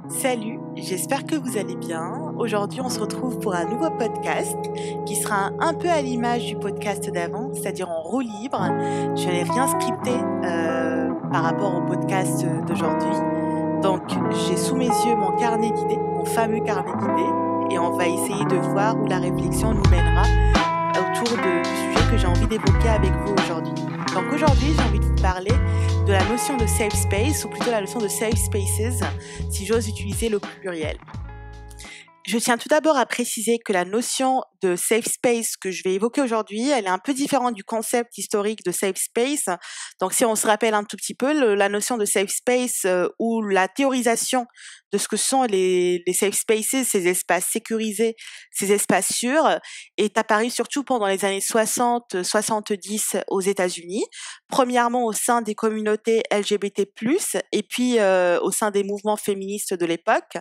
Salut, j'espère que vous allez bien. Aujourd'hui, on se retrouve pour un nouveau podcast qui sera un peu à l'image du podcast d'avant, c'est-à-dire en roue libre. Je n'ai rien scripté par rapport au podcast d'aujourd'hui. Donc, j'ai sous mes yeux mon carnet d'idées, mon fameux carnet d'idées, et on va essayer de voir où la réflexion nous mènera autour du sujet que j'ai envie d'évoquer avec vous aujourd'hui. Donc aujourd'hui, j'ai envie de vous parler de la notion de safe space, ou plutôt la notion de safe spaces, si j'ose utiliser le pluriel. Je tiens tout d'abord à préciser que la notion de safe space que je vais évoquer aujourd'hui, elle est un peu différente du concept historique de safe space. Donc si on se rappelle un tout petit peu, la notion de safe space ou la théorisation de ce que sont les safe spaces, ces espaces sécurisés, ces espaces sûrs, est apparue surtout pendant les années 60-70 aux États-Unis. Premièrement au sein des communautés LGBT+, et puis au sein des mouvements féministes de l'époque.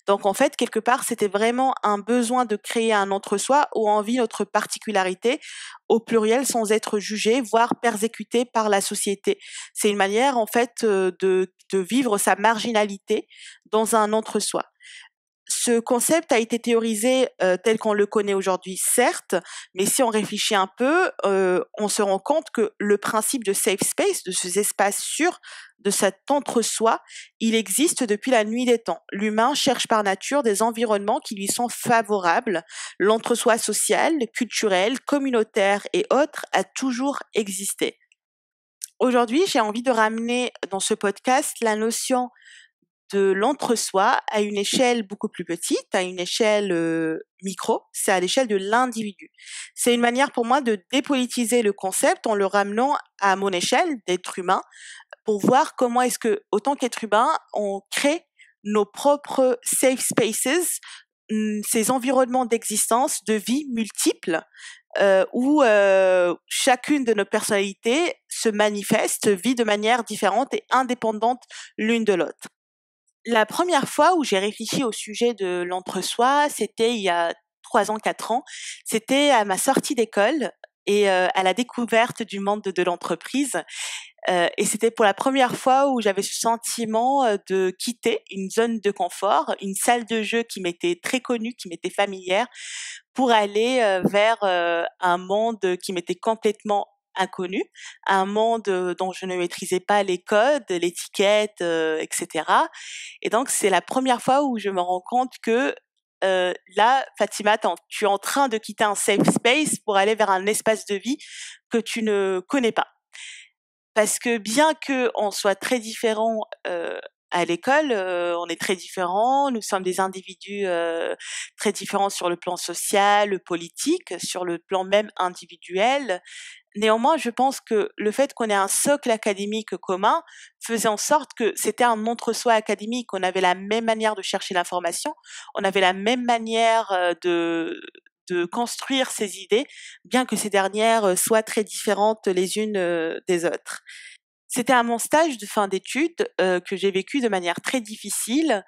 Donc en fait, quelque part, c'était vraiment un besoin de créer un entre-soi où on vit notre particularité au pluriel sans être jugé, voire persécuté par la société. C'est une manière en fait de vivre sa marginalité dans un entre-soi. Ce concept a été théorisé tel qu'on le connaît aujourd'hui, certes, mais si on réfléchit un peu, on se rend compte que le principe de safe space, de ces espaces sûrs, de cet entre-soi, il existe depuis la nuit des temps. L'humain cherche par nature des environnements qui lui sont favorables. L'entre-soi social, culturel, communautaire et autres a toujours existé. Aujourd'hui, j'ai envie de ramener dans ce podcast la notion de l'entre-soi à une échelle beaucoup plus petite, à une échelle micro, c'est à l'échelle de l'individu. C'est une manière pour moi de dépolitiser le concept en le ramenant à mon échelle d'être humain pour voir comment est-ce que, autant qu'être humain, on crée nos propres safe spaces, ces environnements d'existence, de vie multiples, où chacune de nos personnalités se manifeste, vit de manière différente et indépendante l'une de l'autre. La première fois où j'ai réfléchi au sujet de l'entre-soi, c'était il y a 3 ans, 4 ans. C'était à ma sortie d'école et à la découverte du monde de l'entreprise. Et c'était pour la première fois où j'avais ce sentiment de quitter une zone de confort, une salle de jeu qui m'était très connue, qui m'était familière, pour aller vers un monde qui m'était complètement inconnu, un monde dont je ne maîtrisais pas les codes, l'étiquette, etc. Et donc c'est la première fois où je me rends compte que là, Fatima, tu es en train de quitter un safe space pour aller vers un espace de vie que tu ne connais pas. Parce que bien qu'on soit très différents à l'école, on est très différents, nous sommes des individus très différents sur le plan social, politique, sur le plan même individuel. Néanmoins, je pense que le fait qu'on ait un socle académique commun faisait en sorte que c'était un entre-soi académique. On avait la même manière de chercher l'information, on avait la même manière de construire ses idées, bien que ces dernières soient très différentes les unes des autres. C'était à mon stage de fin d'études que j'ai vécu de manière très difficile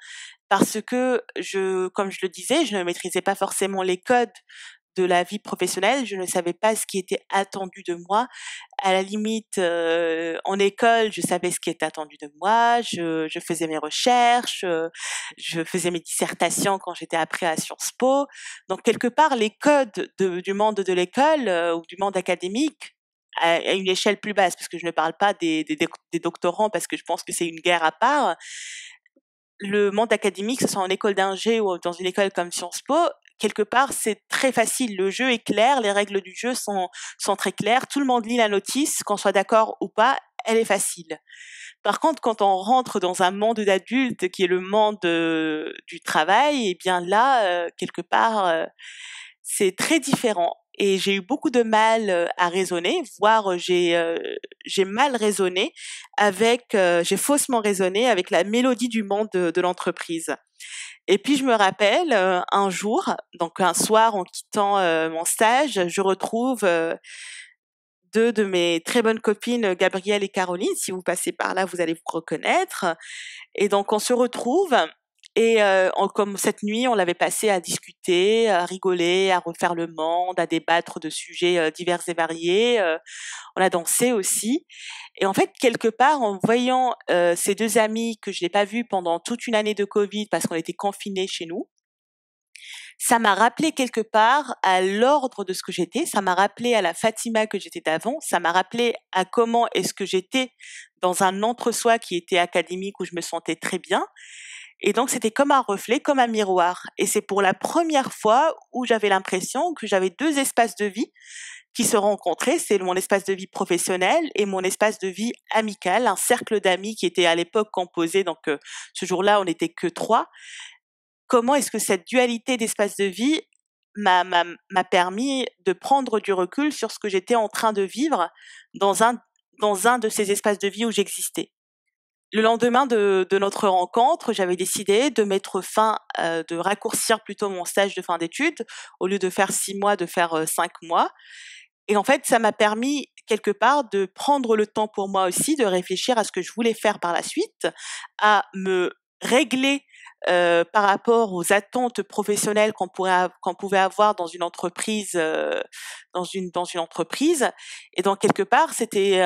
parce que comme je le disais, je ne maîtrisais pas forcément les codes de la vie professionnelle, je ne savais pas ce qui était attendu de moi. À la limite, en école, je savais ce qui était attendu de moi, je faisais mes recherches, je faisais mes dissertations quand j'étais après à Sciences Po. Donc quelque part, les codes du monde de l'école ou du monde académique, à une échelle plus basse, parce que je ne parle pas des doctorants, parce que je pense que c'est une guerre à part. Le monde académique, que ce soit en école d'ingé ou dans une école comme Sciences Po, quelque part, c'est très facile. Le jeu est clair, les règles du jeu sont très claires. Tout le monde lit la notice, qu'on soit d'accord ou pas, elle est facile. Par contre, quand on rentre dans un monde d'adultes qui est le monde du travail, et bien là, quelque part, c'est très différent. Et j'ai eu beaucoup de mal à raisonner, voire j'ai mal raisonné j'ai faussement raisonné avec la mélodie du monde de l'entreprise. Et puis je me rappelle un jour, donc un soir en quittant mon stage, je retrouve deux de mes très bonnes copines, Gabrielle et Caroline. Si vous passez par là, vous allez vous reconnaître. Et donc on se retrouve Et comme cette nuit, on l'avait passé à discuter, à rigoler, à refaire le monde, à débattre de sujets divers et variés. On a dansé aussi. Et en fait, quelque part, en voyant ces deux amis que je n'ai pas vus pendant toute une année de Covid parce qu'on était confinés chez nous, ça m'a rappelé quelque part à l'ordre de ce que j'étais, ça m'a rappelé à la Fatima que j'étais d'avant, ça m'a rappelé à comment est-ce que j'étais dans un entre-soi qui était académique où je me sentais très bien. Et donc, c'était comme un reflet, comme un miroir. Et c'est pour la première fois où j'avais l'impression que j'avais deux espaces de vie qui se rencontraient. C'est mon espace de vie professionnel et mon espace de vie amical, un cercle d'amis qui était à l'époque composé. Donc, ce jour-là, on n'était que 3. Comment est-ce que cette dualité d'espace de vie m'a permis de prendre du recul sur ce que j'étais en train de vivre dans un de ces espaces de vie où j'existais. Le lendemain de notre rencontre, j'avais décidé de mettre fin, de raccourcir plutôt mon stage de fin d'études. Au lieu de faire 6 mois, de faire 5 mois. Et en fait, ça m'a permis quelque part de prendre le temps pour moi aussi, de réfléchir à ce que je voulais faire par la suite, à me régler par rapport aux attentes professionnelles qu'on pouvait avoir dans une entreprise, dans une entreprise. Et donc quelque part, c'était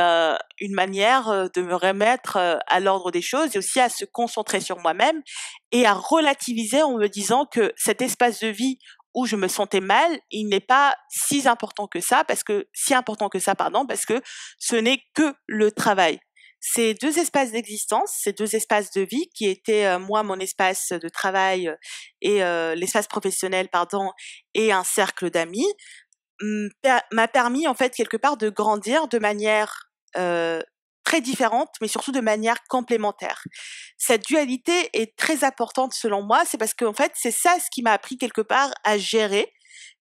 une manière de me remettre à l'ordre des choses et aussi à se concentrer sur moi-même et à relativiser en me disant que cet espace de vie où je me sentais mal, il n'est pas si important que ça, parce que ce n'est que le travail. Ces deux espaces d'existence, ces deux espaces de vie qui étaient moi mon espace de travail et l'espace professionnel et un cercle d'amis m'a permis en fait quelque part de grandir de manière très différente, mais surtout de manière complémentaire. Cette dualité est très importante selon moi, c'est parce qu'en fait c'est ça ce qui m'a appris quelque part à gérer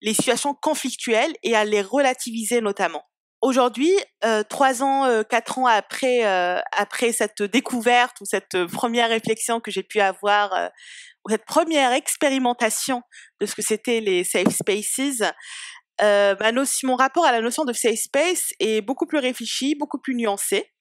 les situations conflictuelles et à les relativiser notamment. Aujourd'hui, 3 ans, 4 ans après cette découverte ou cette première réflexion que j'ai pu avoir, ou cette première expérimentation de ce que c'était les safe spaces, mon rapport à la notion de safe space est beaucoup plus réfléchi, beaucoup plus nuancé.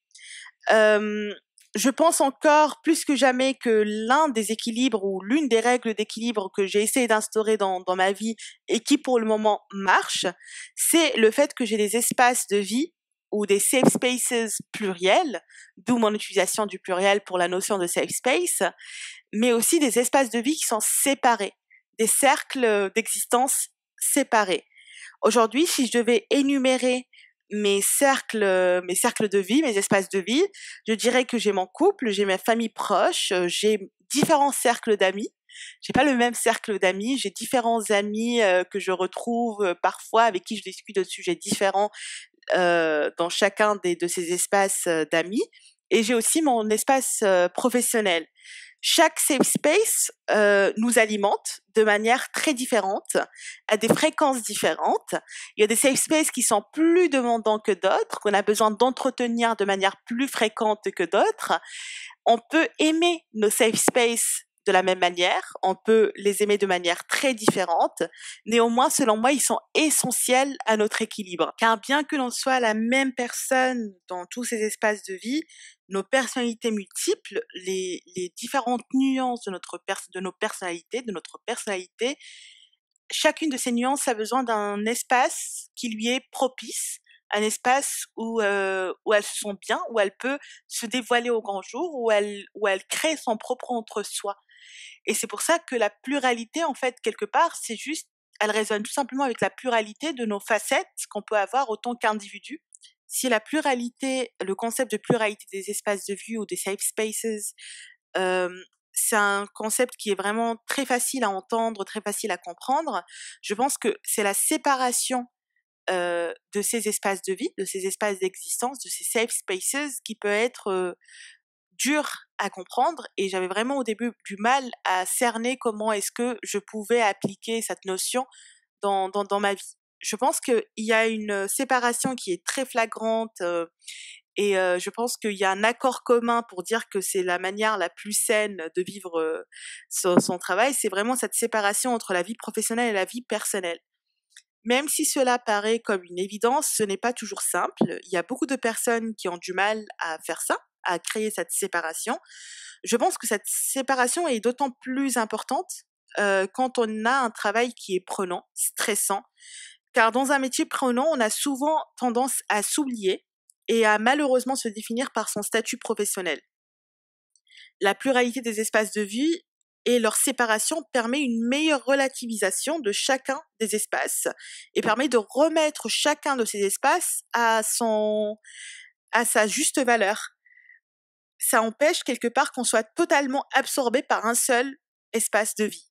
Je pense encore plus que jamais que l'un des équilibres ou l'une des règles d'équilibre que j'ai essayé d'instaurer dans ma vie et qui pour le moment marche, c'est le fait que j'ai des espaces de vie ou des safe spaces pluriels, d'où mon utilisation du pluriel pour la notion de safe space, mais aussi des espaces de vie qui sont séparés, des cercles d'existence séparés. Aujourd'hui, si je devais énumérer mes cercles de vie, mes espaces de vie, je dirais que j'ai mon couple, j'ai ma famille proche, j'ai différents cercles d'amis. J'ai pas le même cercle d'amis, j'ai différents amis que je retrouve parfois avec qui je discute de sujets différents dans chacun de ces espaces d'amis. Et j'ai aussi mon espace professionnel. Chaque safe space nous alimente de manière très différente, à des fréquences différentes. Il y a des safe spaces qui sont plus demandants que d'autres, qu'on a besoin d'entretenir de manière plus fréquente que d'autres. On peut aimer nos safe spaces de la même manière, on peut les aimer de manière très différente. Néanmoins, selon moi, ils sont essentiels à notre équilibre. Car bien que l'on soit la même personne dans tous ces espaces de vie, nos personnalités multiples, les différentes nuances de nos personnalités, chacune de ces nuances a besoin d'un espace qui lui est propice, un espace où elle se sent bien, où elle peut se dévoiler au grand jour, où elle crée son propre entre-soi. Et c'est pour ça que la pluralité, en fait, quelque part, elle résonne tout simplement avec la pluralité de nos facettes qu'on peut avoir autant qu'individus. Si le concept de pluralité des espaces de vue ou des safe spaces, c'est un concept qui est vraiment très facile à entendre, très facile à comprendre. Je pense que c'est la séparation de ces espaces de vie, de ces espaces d'existence, de ces safe spaces qui peut être dur à comprendre, et j'avais vraiment au début du mal à cerner comment est-ce que je pouvais appliquer cette notion dans ma vie. Je pense qu'il y a une séparation qui est très flagrante et je pense qu'il y a un accord commun pour dire que c'est la manière la plus saine de vivre son travail, c'est vraiment cette séparation entre la vie professionnelle et la vie personnelle. Même si cela paraît comme une évidence, ce n'est pas toujours simple. Il y a beaucoup de personnes qui ont du mal à faire ça, à créer cette séparation. Je pense que cette séparation est d'autant plus importante quand on a un travail qui est prenant, stressant, car dans un métier prenant, on a souvent tendance à s'oublier et à malheureusement se définir par son statut professionnel. La pluralité des espaces de vie et leur séparation permet une meilleure relativisation de chacun des espaces et permet de remettre chacun de ces espaces à sa juste valeur. Ça empêche quelque part qu'on soit totalement absorbé par un seul espace de vie.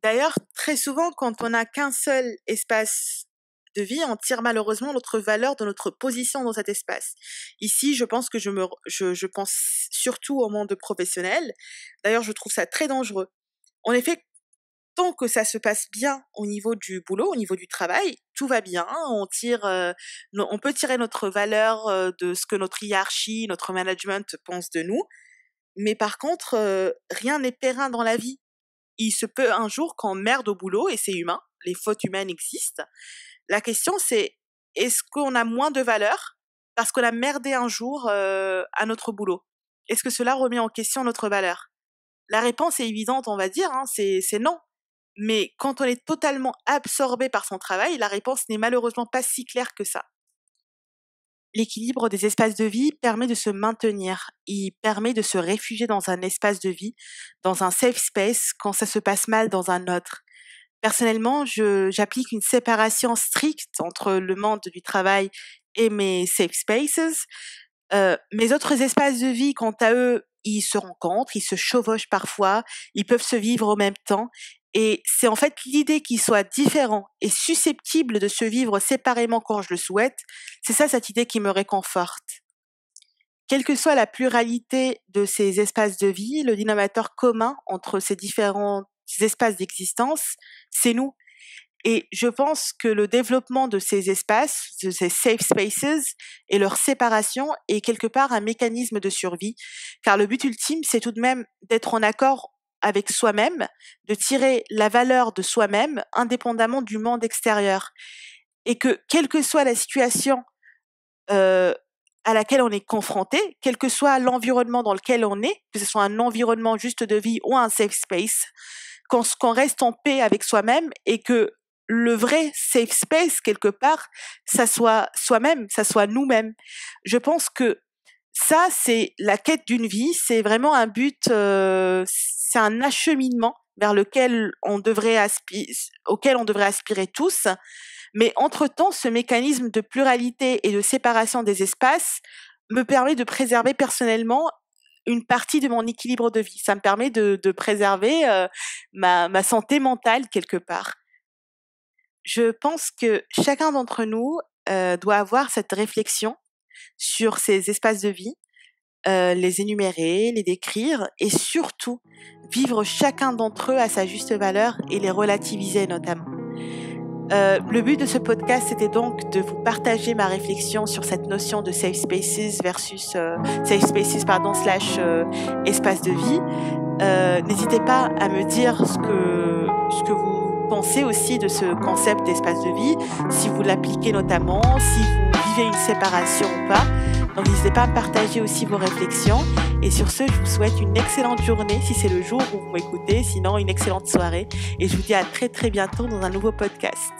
D'ailleurs, très souvent, quand on n'a qu'un seul espace de vie, on tire malheureusement notre valeur de notre position dans cet espace. Ici, je pense que je pense surtout au monde professionnel. D'ailleurs, je trouve ça très dangereux. En effet, tant que ça se passe bien au niveau du boulot, au niveau du travail, tout va bien. On peut tirer notre valeur de ce que notre hiérarchie, notre management pense de nous. Mais par contre, rien n'est périn dans la vie. Il se peut un jour qu'on merde au boulot, et c'est humain, les fautes humaines existent. La question c'est, est-ce qu'on a moins de valeur parce qu'on a merdé un jour à notre boulot? Est-ce que cela remet en question notre valeur? La réponse est évidente, on va dire, c'est non. Mais quand on est totalement absorbé par son travail, la réponse n'est malheureusement pas si claire que ça. L'équilibre des espaces de vie permet de se maintenir. Il permet de se réfugier dans un espace de vie, dans un safe space, quand ça se passe mal dans un autre. Personnellement, j'applique une séparation stricte entre le monde du travail et mes safe spaces. Mes autres espaces de vie, quant à eux, ils se rencontrent, ils se chevauchent parfois, ils peuvent se vivre en même temps. Et c'est en fait l'idée qu'ils soient différents et susceptibles de se vivre séparément quand je le souhaite, c'est ça cette idée qui me réconforte. Quelle que soit la pluralité de ces espaces de vie, le dénominateur commun entre ces différents espaces d'existence, c'est nous. Et je pense que le développement de ces espaces, de ces safe spaces et leur séparation est quelque part un mécanisme de survie, car le but ultime, c'est tout de même d'être en accord avec soi-même, de tirer la valeur de soi-même indépendamment du monde extérieur. Et que, quelle que soit la situation à laquelle on est confronté, quel que soit l'environnement dans lequel on est, que ce soit un environnement juste de vie ou un safe space, qu'on reste en paix avec soi-même et que le vrai safe space, quelque part, ça soit soi-même, ça soit nous-mêmes. Je pense que ça, c'est la quête d'une vie, c'est vraiment un but, c'est un acheminement vers auquel on devrait aspirer tous. Mais entre-temps, ce mécanisme de pluralité et de séparation des espaces me permet de préserver personnellement une partie de mon équilibre de vie. Ça me permet de préserver ma santé mentale quelque part. Je pense que chacun d'entre nous doit avoir cette réflexion sur ces espaces de vie, les énumérer, les décrire et surtout vivre chacun d'entre eux à sa juste valeur et les relativiser notamment. Le but de ce podcast, c'était donc de vous partager ma réflexion sur cette notion de safe spaces versus espace de vie. N'hésitez pas à me dire ce que vous pensez aussi de ce concept d'espace de vie, si vous l'appliquez notamment, si vous vivez une séparation ou pas. Donc n'hésitez pas à partager aussi vos réflexions. Et sur ce, je vous souhaite une excellente journée si c'est le jour où vous m'écoutez, sinon une excellente soirée. Et je vous dis à très très bientôt dans un nouveau podcast.